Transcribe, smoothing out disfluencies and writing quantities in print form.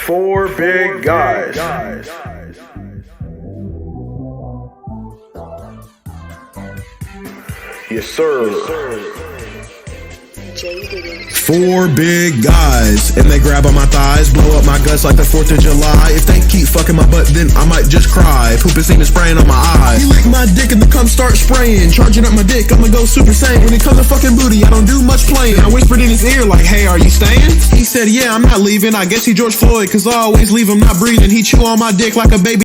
Four big guys. Yes, sir. Four big guys, and they grab on my thighs, blow up my guts like the 4th of July. If they keep fucking my butt, then I might just cry. Pooping semen spraying on my eyes. He licked my dick and the cum start spraying. Charging up my dick, I'ma go super saiyan. When it comes to fucking booty, I don't do much playing. I whispered in his ear like, hey, are you staying? He said, yeah, I'm not leaving. I guess he George Floyd, cause I always leave him not breathing. He chew on my dick like a baby.